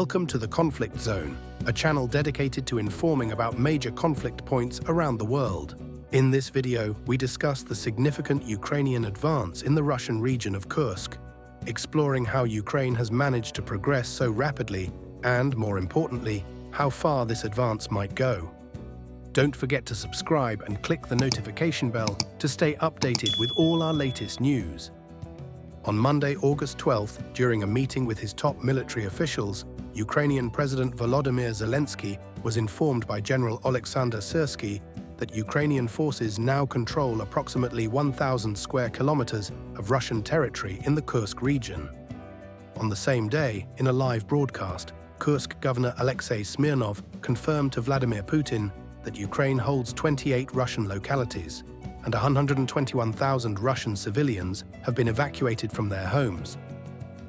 Welcome to the Conflict Zone, a channel dedicated to informing about major conflict points around the world. In this video, we discuss the significant Ukrainian advance in the Russian region of Kursk, exploring how Ukraine has managed to progress so rapidly and, more importantly, how far this advance might go. Don't forget to subscribe and click the notification bell to stay updated with all our latest news. On Monday, August 12th, during a meeting with his top military officials, Ukrainian President Volodymyr Zelensky was informed by General Oleksandr Syrsky that Ukrainian forces now control approximately 1,000 square kilometers of Russian territory in the Kursk region. On the same day, in a live broadcast, Kursk Governor Alexei Smirnov confirmed to Vladimir Putin that Ukraine holds 28 Russian localities, and 121,000 Russian civilians have been evacuated from their homes.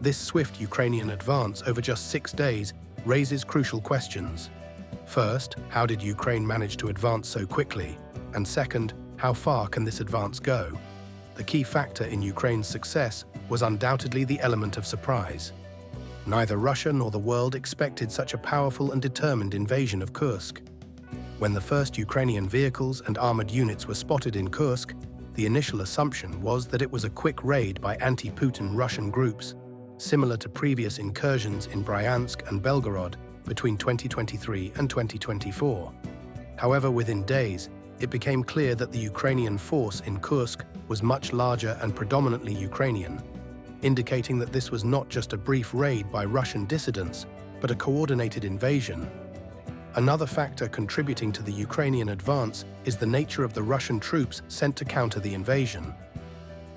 This swift Ukrainian advance over just 6 days raises crucial questions. First, how did Ukraine manage to advance so quickly? And second, how far can this advance go? The key factor in Ukraine's success was undoubtedly the element of surprise. Neither Russia nor the world expected such a powerful and determined invasion of Kursk. When the first Ukrainian vehicles and armored units were spotted in Kursk, the initial assumption was that it was a quick raid by anti-Putin Russian groups, similar to previous incursions in Bryansk and Belgorod between 2023 and 2024. However, within days, it became clear that the Ukrainian force in Kursk was much larger and predominantly Ukrainian, indicating that this was not just a brief raid by Russian dissidents, but a coordinated invasion. Another factor contributing to the Ukrainian advance is the nature of the Russian troops sent to counter the invasion.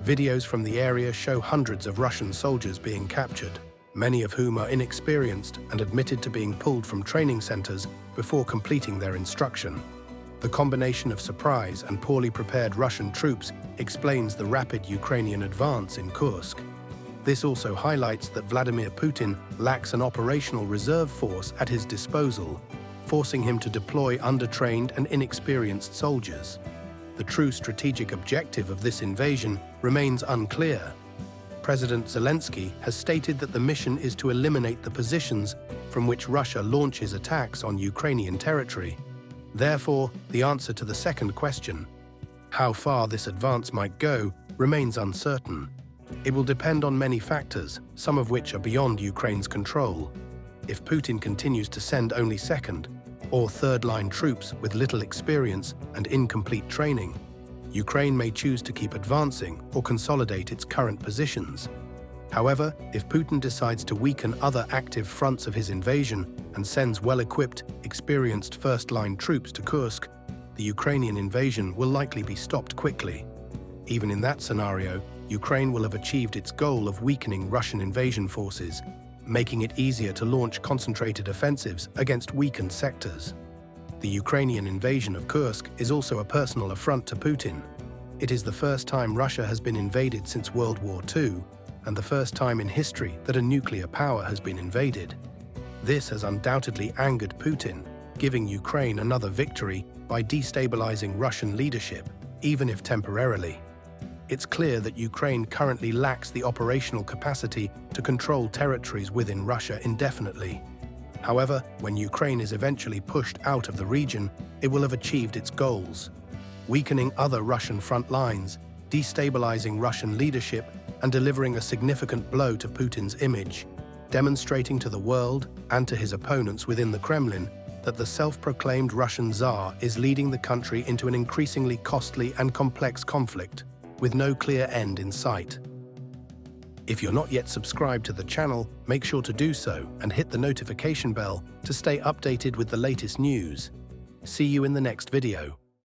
Videos from the area show hundreds of Russian soldiers being captured, many of whom are inexperienced and admitted to being pulled from training centers before completing their instruction. The combination of surprise and poorly prepared Russian troops explains the rapid Ukrainian advance in Kursk. This also highlights that Vladimir Putin lacks an operational reserve force at his disposal, forcing him to deploy undertrained and inexperienced soldiers. The true strategic objective of this invasion remains unclear. President Zelensky has stated that the mission is to eliminate the positions from which Russia launches attacks on Ukrainian territory. Therefore, the answer to the second question, how far this advance might go, remains uncertain. It will depend on many factors, some of which are beyond Ukraine's control. If Putin continues to send only second or third-line troops with little experience and incomplete training, Ukraine may choose to keep advancing or consolidate its current positions. However, if Putin decides to weaken other active fronts of his invasion and sends well-equipped, experienced first-line troops to Kursk, the Ukrainian invasion will likely be stopped quickly. Even in that scenario, Ukraine will have achieved its goal of weakening Russian invasion forces, making it easier to launch concentrated offensives against weakened sectors. The Ukrainian invasion of Kursk is also a personal affront to Putin. It is the first time Russia has been invaded since World War II, and the first time in history that a nuclear power has been invaded. This has undoubtedly angered Putin, giving Ukraine another victory by destabilizing Russian leadership, even if temporarily. It's clear that Ukraine currently lacks the operational capacity to control territories within Russia indefinitely. However, when Ukraine is eventually pushed out of the region, it will have achieved its goals, weakening other Russian front lines, destabilizing Russian leadership, and delivering a significant blow to Putin's image, demonstrating to the world and to his opponents within the Kremlin that the self-proclaimed Russian Tsar is leading the country into an increasingly costly and complex conflict, with no clear end in sight. If you're not yet subscribed to the channel, make sure to do so and hit the notification bell to stay updated with the latest news. See you in the next video.